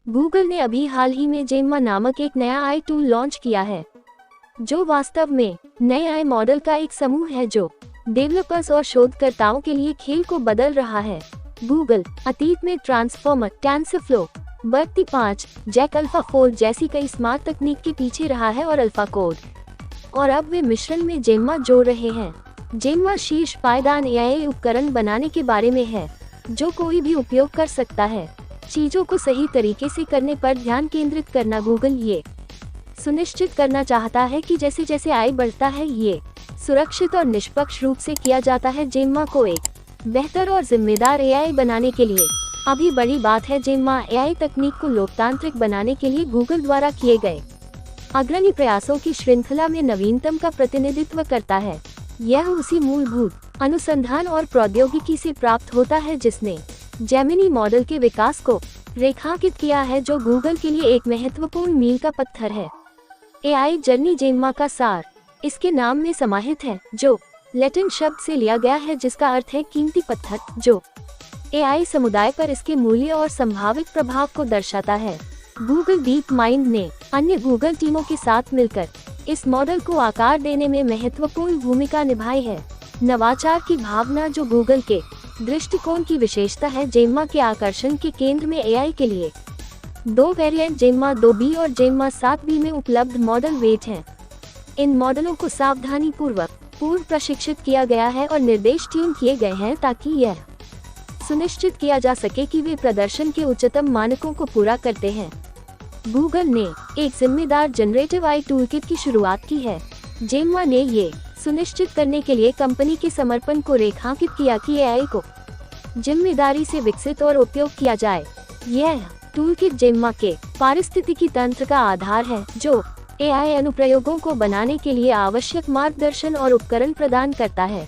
Google ने अभी हाल ही में जेम्मा नामक एक नया आई टूल लॉन्च किया है, जो वास्तव में नए आई मॉडल का एक समूह है जो डेवलपर्स और शोधकर्ताओं के लिए खेल को बदल रहा है। गूगल अतीत में ट्रांसफॉर्मर, टेंसरफ्लो, बर्ती 5, जैक अल्फाफोल्ड जैसी कई स्मार्ट तकनीक के पीछे रहा है और अल्फा कोड, और अब वे मिश्रण में जेम्मा जोड़ रहे हैं। जेम्मा शीर्ष पायदान एआई उपकरण बनाने के बारे में है, जो कोई भी उपयोग कर सकता है। चीजों को सही तरीके से करने पर ध्यान केंद्रित करना। गूगल ये सुनिश्चित करना चाहता है कि जैसे जैसे एआई बढ़ता है, ये सुरक्षित और निष्पक्ष रूप से किया जाता है। जेम्मा को एक बेहतर और जिम्मेदार एआई बनाने के लिए अभी बड़ी बात है। जेम्मा एआई तकनीक को लोकतांत्रिक बनाने के लिए गूगल द्वारा किए गए अग्रणी प्रयासों की श्रृंखला में नवीनतम का प्रतिनिधित्व करता है। यह उसी मूलभूत अनुसंधान और प्रौद्योगिकी से प्राप्त होता है जिसने जेमिनी मॉडल के विकास को रेखांकित किया है, जो गूगल के लिए एक महत्वपूर्ण मील का पत्थर है। एआई जर्नी जेम्मा का सार इसके नाम में समाहित है, जो लैटिन शब्द से लिया गया है जिसका अर्थ है कीमती पत्थर, जो एआई समुदाय पर इसके मूल्य और संभावित प्रभाव को दर्शाता है। गूगल डीप माइंड ने अन्य गूगल टीमों के साथ मिलकर इस मॉडल को आकार देने में महत्वपूर्ण भूमिका निभाई है। नवाचार की भावना जो गूगल के दृष्टिकोण की विशेषता है। जेम्मा के आकर्षण के केंद्र में एआई के लिए दो वेरिएंट जेम्मा 2B और जेम्मा 7B में उपलब्ध मॉडल वेट हैं। इन मॉडलों को सावधानी पूर्वक पूर्व प्रशिक्षित किया गया है और निर्देश ट्यून किए गए हैं ताकि यह सुनिश्चित किया जा सके कि वे प्रदर्शन के उच्चतम मानकों को पूरा करते हैं। गूगल ने एक जिम्मेदार जनरेटिव आई टूलकिट की शुरुआत की है। जेम्मा ने ये सुनिश्चित करने के लिए कंपनी के समर्पण को रेखांकित किया कि एआई को जिम्मेदारी से विकसित और उपयोग किया जाए। यह टूलकिट जेम्मा के पारिस्थितिकी तंत्र का आधार है, जो एआई अनुप्रयोगों को बनाने के लिए आवश्यक मार्गदर्शन और उपकरण प्रदान करता है,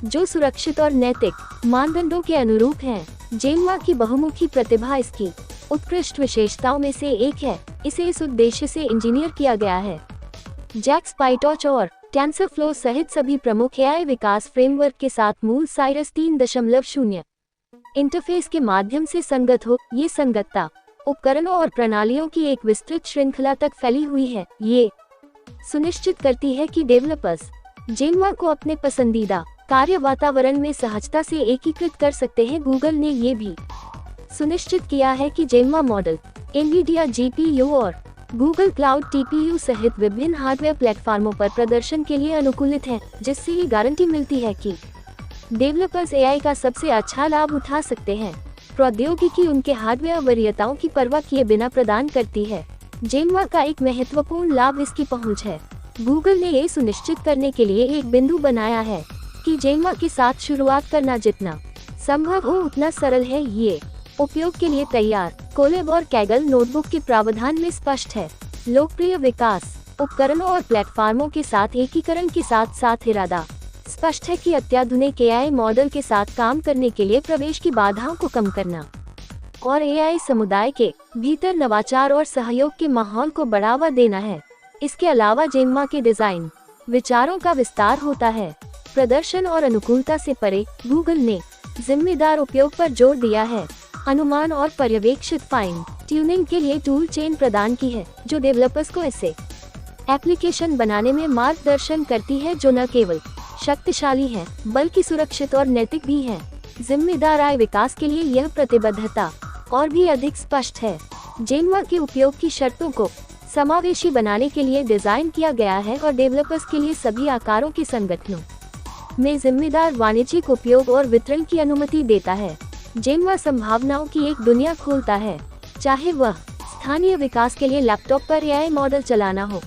जो सुरक्षित और नैतिक मानदंडों के अनुरूप हैं। जेम्मा की बहुमुखी प्रतिभा इसकी उत्कृष्ट विशेषताओं में से एक है। इसे इस उद्देश्य से इंजीनियर किया गया है। जैक, पाइटॉर्च और टेंसरफ्लो सहित सभी प्रमुख एआई विकास फ्रेमवर्क के साथ मूल साइरस 3.0 इंटरफेस के माध्यम से संगत हो। ये संगतता उपकरणों और प्रणालियों की एक विस्तृत श्रृंखला तक फैली हुई है। ये सुनिश्चित करती है कि डेवलपर्स जेम्मा को अपने पसंदीदा कार्य वातावरण में सहजता से एकीकृत कर सकते हैं। गूगल ने ये भी सुनिश्चित किया है कि जेम्मा मॉडल एनवीडिया जीपीयू और गूगल क्लाउड टीपीयू सहित विभिन्न हार्डवेयर प्लेटफॉर्मों पर प्रदर्शन के लिए अनुकूलित है, जिससे ये गारंटी मिलती है कि डेवलपर्स एआई का सबसे अच्छा लाभ उठा सकते हैं। प्रौद्योगिकी उनके हार्डवेयर वरीयताओं की परवाह किए बिना प्रदान करती है। जेम्मा का एक महत्वपूर्ण लाभ इसकी पहुंच है। गूगल ने ये सुनिश्चित करने के लिए एक बिंदु बनाया है कि जेम्मा के साथ शुरुआत करना जितना संभव हो उतना सरल है। ये उपयोग के लिए तैयार कोलैब और कैगल नोटबुक के प्रावधान में स्पष्ट है। लोकप्रिय विकास उपकरणों और प्लेटफॉर्मों के साथ एकीकरण के साथ साथ इरादा स्पष्ट है कि अत्याधुनिक एआई मॉडल के साथ काम करने के लिए प्रवेश की बाधाओं को कम करना और एआई समुदाय के भीतर नवाचार और सहयोग के माहौल को बढ़ावा देना है। इसके अलावा जेम्मा के डिजाइन विचारों का विस्तार होता है। प्रदर्शन और अनुकूलता से परे, गूगल ने जिम्मेदार उपयोग पर जोर दिया है। अनुमान और पर्यवेक्षित फाइन ट्यूनिंग के लिए टूल चेन प्रदान की है, जो डेवलपर्स को ऐसे एप्लीकेशन बनाने में मार्गदर्शन करती है जो न केवल शक्तिशाली है बल्कि सुरक्षित और नैतिक भी है। जिम्मेदार आई विकास के लिए यह प्रतिबद्धता और भी अधिक स्पष्ट है। जेम्मा के उपयोग की शर्तों को समावेशी बनाने के लिए डिजाइन किया गया है और डेवलपर्स के लिए सभी आकारों के संगठनों में जिम्मेदार वाणिज्यिक उपयोग और वितरण की अनुमति देता है। जेम्मा संभावनाओं की एक दुनिया खोलता है, चाहे वह स्थानीय विकास के लिए लैपटॉप पर एआई मॉडल चलाना हो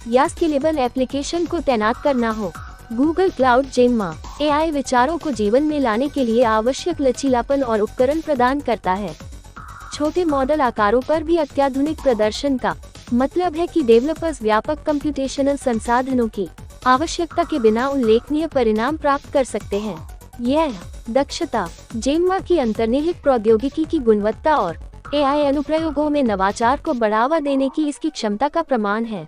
या स्केलेबल एप्लीकेशन को तैनात करना हो। गूगल क्लाउड जेम्मा एआई विचारों को जीवन में लाने के लिए आवश्यक लचीलापन और उपकरण प्रदान करता है। छोटे मॉडल आकारों पर भी अत्याधुनिक प्रदर्शन का मतलब है कि डेवलपर्स व्यापक कंप्यूटेशनल संसाधनों की आवश्यकता के बिना उल्लेखनीय परिणाम प्राप्त कर सकते हैं। यह दक्षता जेम्मा की अंतर्निहित प्रौद्योगिकी की गुणवत्ता और एआई अनुप्रयोगों में नवाचार को बढ़ावा देने की इसकी क्षमता का प्रमाण है।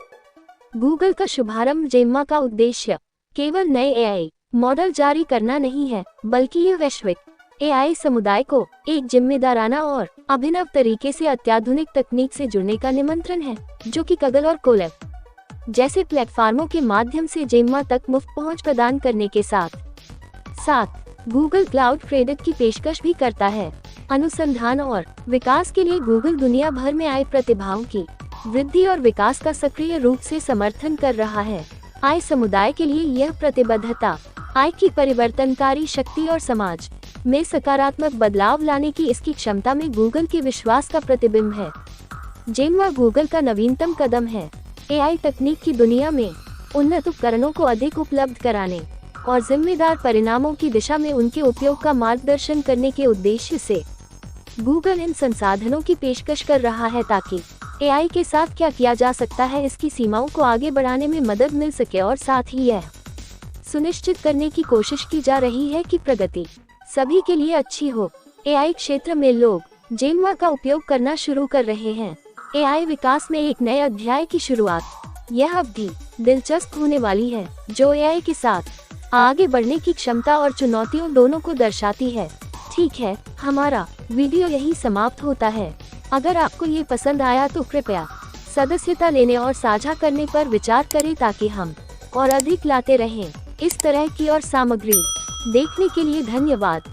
गूगल का शुभारंभ जेम्मा का उद्देश्य केवल नए एआई मॉडल जारी करना नहीं है, बल्कि यह वैश्विक एआई समुदाय को एक जिम्मेदाराना और अभिनव तरीके से अत्याधुनिक तकनीक से जुड़ने का निमंत्रण है, जो कि गूगल और कोलैब जैसे प्लेटफार्मों के माध्यम से जेम्मा तक मुफ्त पहुंच प्रदान करने के साथ साथ गूगल क्लाउड क्रेडिट की पेशकश भी करता है। अनुसंधान और विकास के लिए गूगल दुनिया भर में आए प्रतिभाओं की वृद्धि और विकास का सक्रिय रूप से समर्थन कर रहा है। आय समुदाय के लिए यह प्रतिबद्धता आय की परिवर्तनकारी शक्ति और समाज में सकारात्मक बदलाव लाने की इसकी क्षमता में गूगल के विश्वास का प्रतिबिंब है। जेम्मा गूगल का नवीनतम कदम है, एआई तकनीक की दुनिया में उन्नत उपकरणों को अधिक उपलब्ध कराने और जिम्मेदार परिणामों की दिशा में उनके उपयोग का मार्गदर्शन करने के उद्देश्य से गूगल इन संसाधनों की पेशकश कर रहा है ताकि एआई के साथ क्या किया जा सकता है इसकी सीमाओं को आगे बढ़ाने में मदद मिल सके और साथ ही यह सुनिश्चित करने की कोशिश की जा रही है कि प्रगति सभी के लिए अच्छी हो। एआई क्षेत्र में लोग जेम्मा का उपयोग करना शुरू कर रहे हैं। एआई विकास में एक नए अध्याय की शुरुआत यह अवधि दिलचस्प होने वाली है, जो एआई के साथ आगे बढ़ने की क्षमता और चुनौतियों दोनों को दर्शाती है। ठीक है, हमारा वीडियो यही समाप्त होता है। अगर आपको ये पसंद आया तो कृपया सदस्यता लेने और साझा करने पर विचार करें ताकि हम और अधिक लाते रहें। इस तरह की और सामग्री देखने के लिए धन्यवाद।